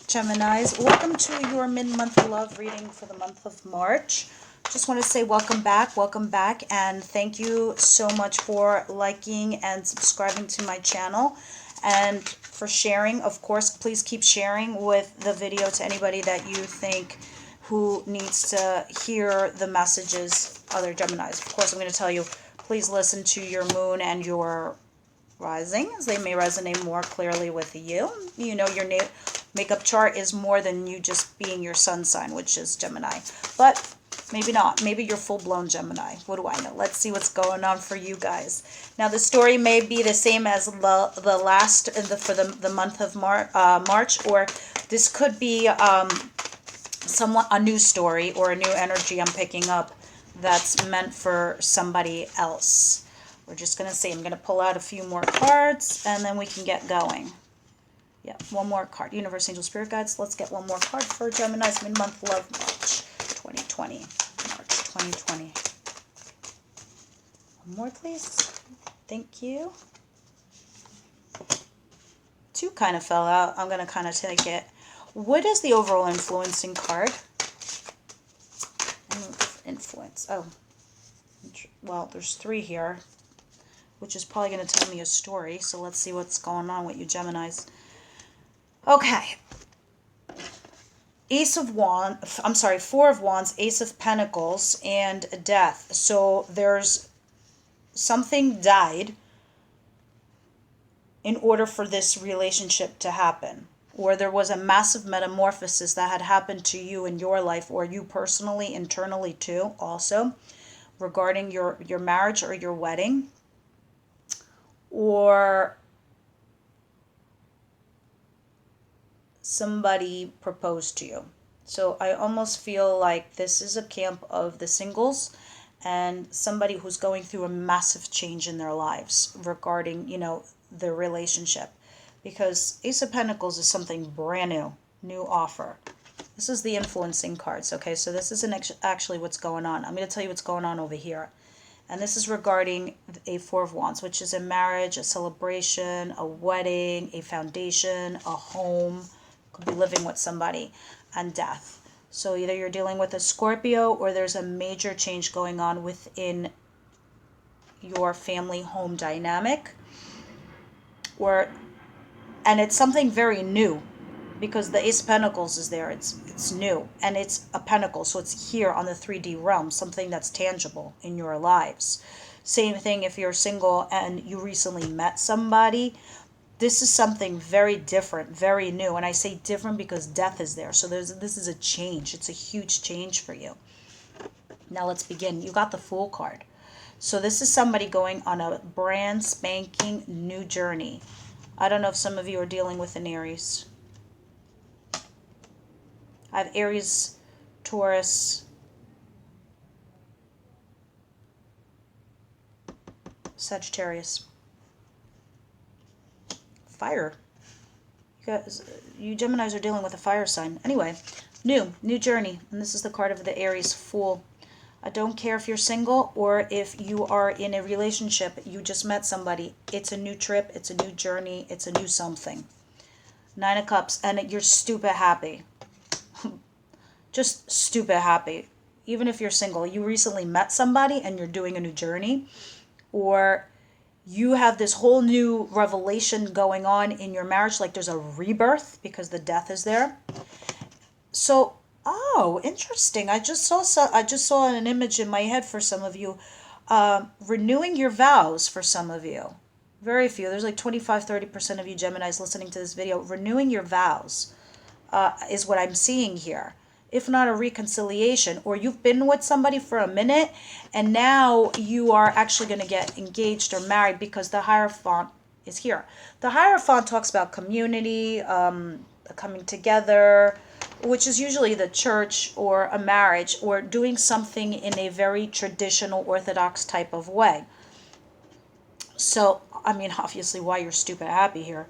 Geminis, welcome to your mid-month love reading for the month of March. Just want to say welcome back, and thank you so much for liking and subscribing to my channel and for sharing. Of course, please keep sharing with the video to anybody that you think who needs to hear the messages, other Geminis. Of course, I'm going to tell you, please listen to your moon and your rising, as they may resonate more clearly with you. You know, your makeup chart is more than you just being your sun sign, which is Gemini. But maybe not. Maybe you're full-blown Gemini. What do I know? Let's see what's going on for you guys. Now, the story may be the same as the last for the month of March, or this could be somewhat a new story or a new energy I'm picking up that's meant for somebody else. We're just going to see. I'm going to pull out a few more cards, and then we can get going. Yeah, one more card. Universe, Angel, Spirit Guides. Let's get one more card for Gemini's mid-month love, March 2020. March 2020. One more, please. Thank you. Two kind of fell out. I'm going to kind of take it. What is the overall influencing card? Influence. Oh. Well, there's three here, which is probably going to tell me a story. So let's see what's going on with you Geminis. Okay. Four of Wands, Ace of Pentacles, and Death. So there's something died in order for this relationship to happen. Or there was a massive metamorphosis that had happened to you in your life, or you personally, internally too, also, regarding your marriage or your wedding. Or somebody proposed to you. So I almost feel like this is a camp of the singles and somebody who's going through a massive change in their lives regarding, you know, their relationship. Because Ace of Pentacles is something brand new offer. This is the influencing cards, okay? So this isn't actually what's going on. I'm going to tell you what's going on over here. And this is regarding a Four of Wands, which is a marriage, a celebration, a wedding, a foundation, a home. Could be living with somebody, and death. So either you're dealing with a Scorpio, or there's a major change going on within your family home dynamic. And it's something very new, because the Ace of Pentacles is there. It's new, and it's a pentacle, so it's here on the 3D realm, something that's tangible in your lives. Same thing if you're single and you recently met somebody. This is something very different, very new, and I say different because death is there. So this is a change. It's a huge change for you. Now let's begin. You got the Fool card. So this is somebody going on a brand spanking new journey. I don't know if some of you are dealing with an Aries. I have Aries, Taurus, Sagittarius. Fire. You Geminis are dealing with a fire sign. Anyway, new journey. And this is the card of the Aries, Fool. I don't care if you're single or if you are in a relationship, you just met somebody. It's a new trip, it's a new journey, it's a new something. Nine of Cups, and you're stupid happy. Just stupid happy. Even if you're single, you recently met somebody and you're doing a new journey, or you have this whole new revelation going on in your marriage, like there's a rebirth because the death is there. So, oh, interesting. I just saw an image in my head for some of you, renewing your vows for some of you. Very few. There's like 25-30% of you Geminis listening to this video. Renewing your vows is what I'm seeing here. If not a reconciliation, or you've been with somebody for a minute and now you are actually going to get engaged or married because the Hierophant is here. The Hierophant talks about community, coming together, which is usually the church or a marriage, or doing something in a very traditional Orthodox type of way. So, I mean, obviously why you're stupid happy here.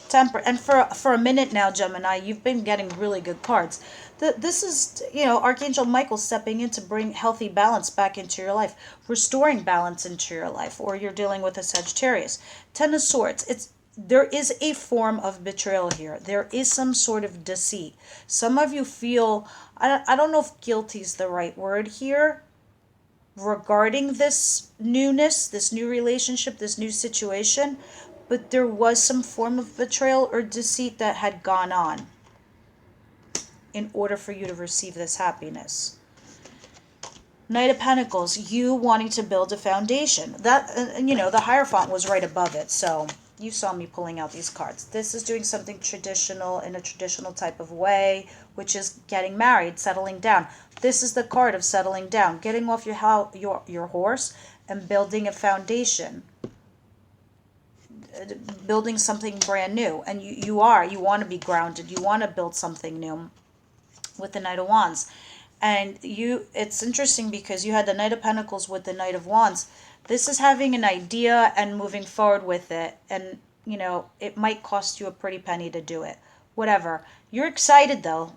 Temper. And for a minute now, Gemini, you've been getting really good cards. This is, you know, Archangel Michael stepping in to bring healthy balance back into your life, restoring balance into your life, or you're dealing with a Sagittarius. Ten of Swords. It's there is a form of betrayal here. There is some sort of deceit. Some of you feel, I don't know if guilty is the right word here, regarding this newness, this new relationship, this new situation, but there was some form of betrayal or deceit that had gone on in order for you to receive this happiness. Knight of Pentacles, you wanting to build a foundation. That, the Hierophant was right above it, so you saw me pulling out these cards. This is doing something traditional in a traditional type of way, which is getting married, settling down. This is the card of settling down, getting off your horse and building a foundation, building something brand new. And you want to be grounded. You want to build something new with the Knight of Wands. And it's interesting because you had the Knight of Pentacles with the Knight of Wands. This is having an idea and moving forward with it. And, it might cost you a pretty penny to do it. Whatever. You're excited, though,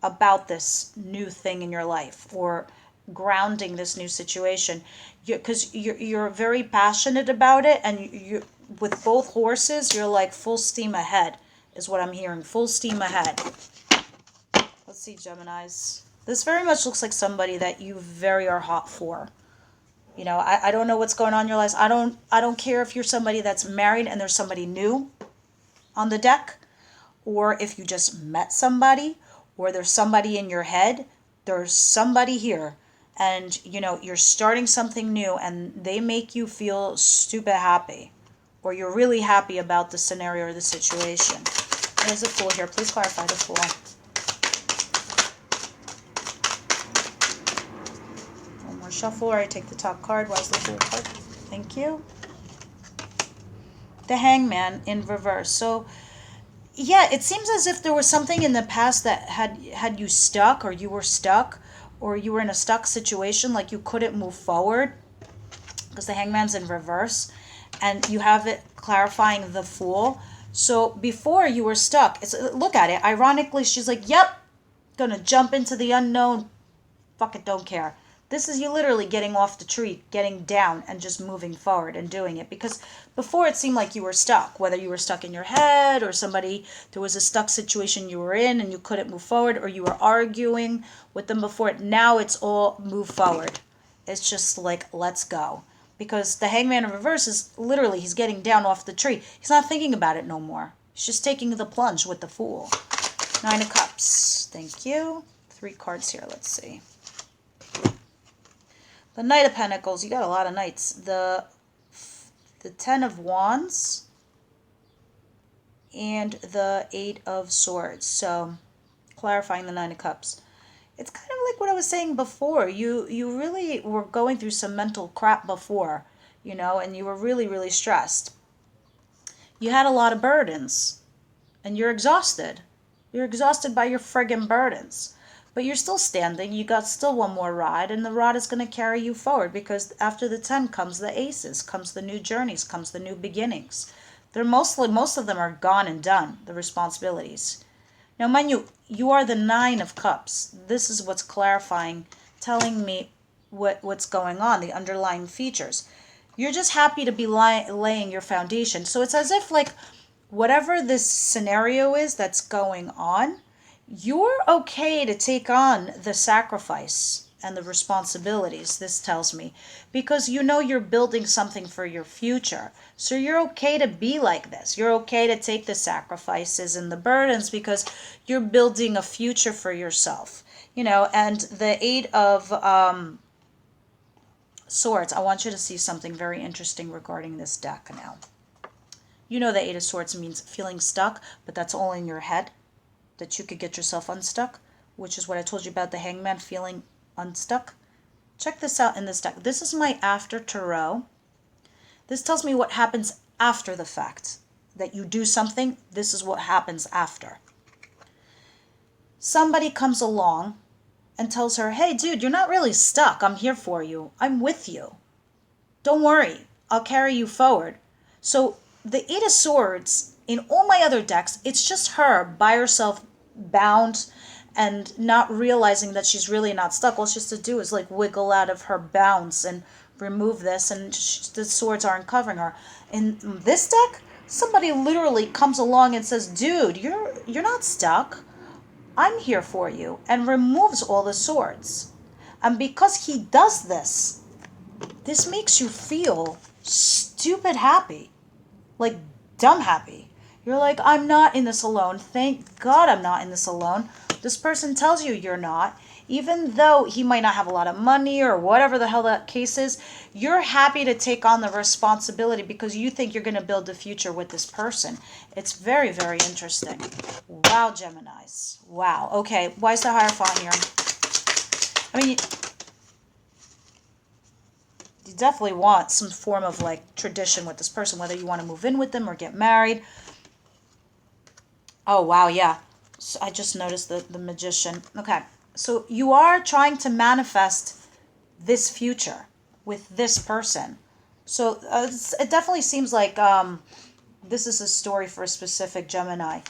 about this new thing in your life, or grounding this new situation. Because you're very passionate about it. And you with both horses, you're like full steam ahead, is what I'm hearing. Full steam ahead. Let's see, Geminis. This very much looks like somebody that you very are hot for. I don't know what's going on in your lives. I don't care if you're somebody that's married and there's somebody new on the deck, or if you just met somebody, or there's somebody in your head. There's somebody here, and you're starting something new, and they make you feel stupid happy, or you're really happy about the scenario or the situation. There's a Fool here. Please clarify the Fool. Shuffle, or I take the top card. Why is the Fool card? Thank you. The Hangman in reverse. So, yeah, it seems as if there was something in the past that had you stuck, or you were stuck, or you were in a stuck situation, like you couldn't move forward, because the Hangman's in reverse, and you have it clarifying the Fool. So before you were stuck, look at it. Ironically, she's like, yep, gonna jump into the unknown. Fuck it, don't care. This is you literally getting off the tree, getting down, and just moving forward and doing it. Because before it seemed like you were stuck, whether you were stuck in your head, or there was a stuck situation you were in and you couldn't move forward, or you were arguing with them before. Now it's all move forward. It's just like, let's go. Because the Hangman in reverse is literally, he's getting down off the tree. He's not thinking about it no more. He's just taking the plunge with the Fool. 9 of Cups. Thank you. 3 cards here. Let's see. The Knight of Pentacles, you got a lot of knights. The 10 of Wands and the 8 of Swords. So, clarifying the 9 of Cups. It's kind of like what I was saying before. You really were going through some mental crap before, and you were really, really stressed. You had a lot of burdens, and you're exhausted. You're exhausted by your friggin' burdens. But you're still standing. You got still one more rod, and the rod is going to carry you forward, because after the 10 comes the aces, comes the new journeys, comes the new beginnings. Most of them are gone and done, the responsibilities. Now, mind you, you are the 9 of Cups. This is what's clarifying, telling me what's going on, the underlying features. You're just happy to be laying your foundation. So it's as if, like, whatever this scenario is that's going on, you're okay to take on the sacrifice and the responsibilities, this tells me, because you're building something for your future. So you're okay to be like this. You're okay to take the sacrifices and the burdens, because you're building a future for yourself. And the 8 of Swords, I want you to see something very interesting regarding this deck now. The 8 of Swords means feeling stuck, but that's all in your head, that you could get yourself unstuck, which is what I told you about the Hangman feeling unstuck. Check this out in this deck. This is my after tarot. This tells me what happens after the fact. That you do something, this is what happens after. Somebody comes along and tells her, hey, dude, you're not really stuck. I'm here for you. I'm with you. Don't worry. I'll carry you forward. So the 8 of Swords, in all my other decks, it's just her by herself, bound, and not realizing that she's really not stuck. All she has to do is like wiggle out of her bounds and remove this, and the swords aren't covering her. In this deck, somebody literally comes along and says, dude, you're not stuck. I'm here for you, and removes all the swords. And because he does this, this makes you feel stupid happy, like dumb happy. You're like, I'm not in this alone. Thank God I'm not in this alone. This person tells you you're not. Even though he might not have a lot of money or whatever the hell that case is, you're happy to take on the responsibility because you think you're going to build a future with this person. It's very, very interesting. Wow, Geminis. Wow. Okay, why is the Hierophant here? I mean, you definitely want some form of like tradition with this person, whether you want to move in with them or get married. Oh, wow, yeah. So I just noticed the Magician. Okay. So you are trying to manifest this future with this person. So it definitely seems like this is a story for a specific Gemini.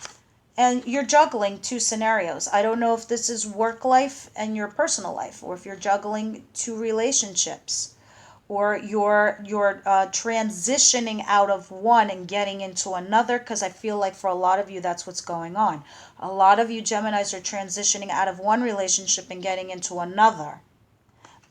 And you're juggling two scenarios. I don't know if this is work life and your personal life, or if you're juggling two relationships, or you're transitioning out of one and getting into another, because I feel like for a lot of you that's what's going on. A lot of you Geminis are transitioning out of one relationship and getting into another,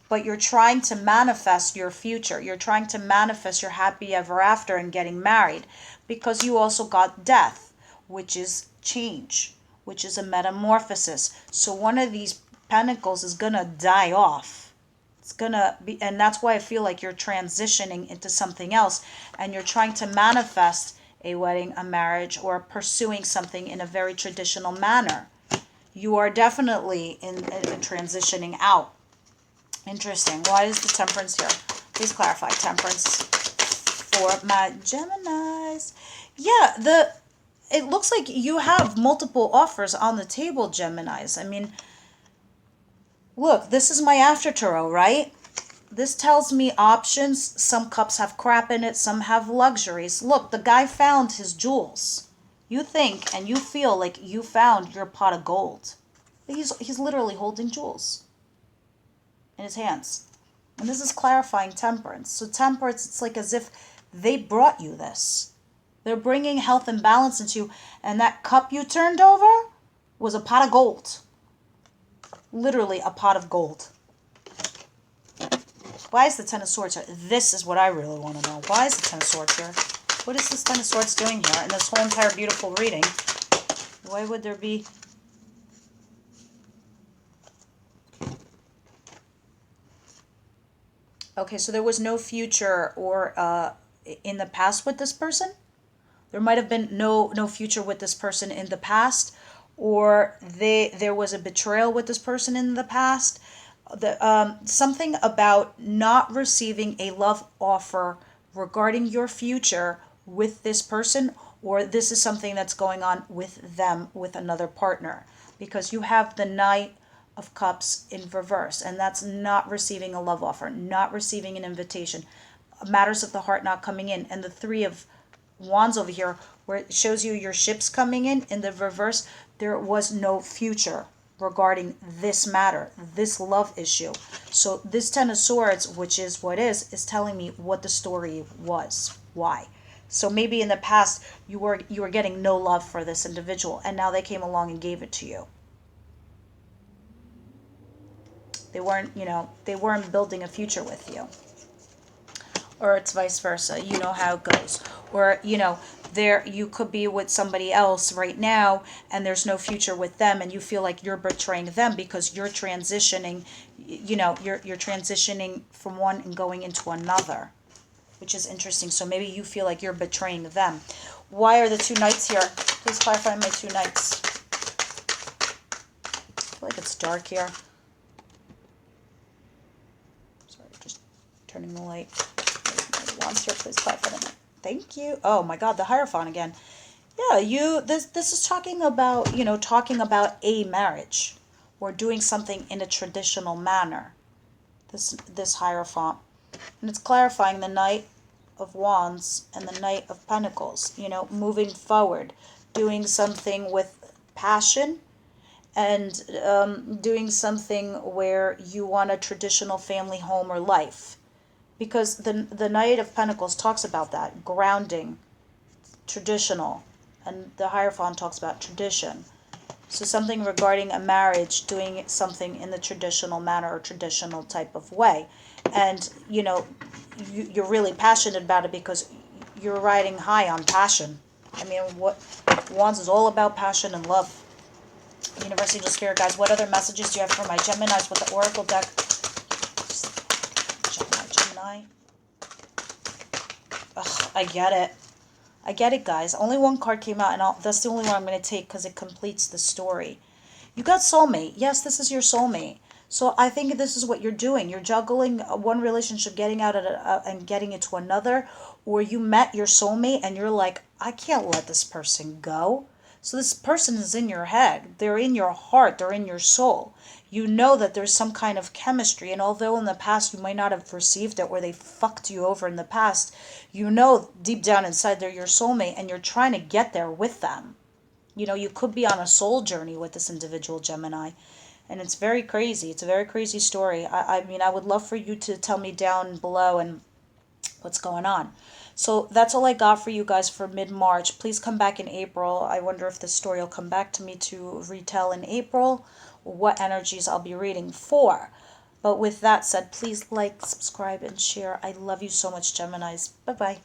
but you're trying to manifest your future. You're trying to manifest your happy ever after and getting married, because you also got death, which is change, which is a metamorphosis. So one of these pentacles is gonna die off. It's gonna be, and that's why I feel like you're transitioning into something else, and you're trying to manifest a wedding, a marriage, or pursuing something in a very traditional manner. You are definitely in transitioning out. Interesting. Why is the Temperance here? Please clarify. Temperance for my Geminis. Yeah, it looks like you have multiple offers on the table, Geminis. I mean, look, this is my after tarot, right? This tells me options. Some cups have crap in it. Some have luxuries. Look, the guy found his jewels. You think and you feel like you found your pot of gold. He's literally holding jewels in his hands. And this is clarifying Temperance. So Temperance, it's like as if they brought you this. They're bringing health and balance into you. And that cup you turned over was a pot of gold. Literally a pot of gold. Why is the Ten of Swords here? This is what I really want to know. Why is the Ten of Swords here? What is this Ten of Swords doing here in this whole entire beautiful reading? Why would there be... Okay, so there was no future or in the past with this person? There might have been no future with this person in the past, or there was a betrayal with this person in the past. Something about not receiving a love offer regarding your future with this person, or this is something that's going on with them, with another partner, because you have the Knight of Cups in reverse, and that's not receiving a love offer, not receiving an invitation, matters of the heart not coming in. And the Three of Wands over here, where it shows you your ships coming in the reverse, there was no future regarding this matter, this love issue. So this Ten of Swords, which is what is telling me what the story was. Why? So maybe in the past you were getting no love for this individual, and now they came along and gave it to you. They weren't building a future with you. Or it's vice versa. You know how it goes. Or, there you could be with somebody else right now and there's no future with them, and you feel like you're betraying them because you're transitioning, you're transitioning from one and going into another, which is interesting. So maybe you feel like you're betraying them. Why are the two Knights here? Please clarify my two Knights. I feel like it's dark here. Sorry, just turning the light. Wands here, please clarify that. Thank you. Oh my God, the Hierophant again. Yeah, this is talking about, talking about a marriage or doing something in a traditional manner. This Hierophant. And it's clarifying the Knight of Wands and the Knight of Pentacles, moving forward, doing something with passion, and doing something where you want a traditional family home or life. because the Knight of Pentacles talks about that, grounding, traditional, and the Hierophant talks about tradition. So something regarding a marriage, doing something in the traditional manner or traditional type of way. And, you know, you're really passionate about it because you're riding high on passion. I mean, what Wands is all about passion and love. Universe, Angel, Spirit guys, what other messages do you have for my Geminis with the Oracle deck? Gemini. Ugh, I get it. I get it, guys. Only one card came out, and that's the only one I'm going to take because it completes the story. You got soulmate. Yes, this is your soulmate. So I think this is what you're doing. You're juggling one relationship, getting out of it, and getting into another, or you met your soulmate and you're like, I can't let this person go. So this person is in your head. They're in your heart. They're in your soul. You know that there's some kind of chemistry, and although in the past you might not have perceived it, where they fucked you over in the past, you know deep down inside they're your soulmate, and you're trying to get there with them. You know, you could be on a soul journey with this individual, Gemini. And it's very crazy. It's a very crazy story. I mean, I would love for you to tell me down below and what's going on. So that's all I got for you guys for mid-March. Please come back in April. I wonder if this story will come back to me to retell in April, or what energies I'll be reading for. But with that said, please like, subscribe, and share. I love you so much, Geminis. Bye-bye.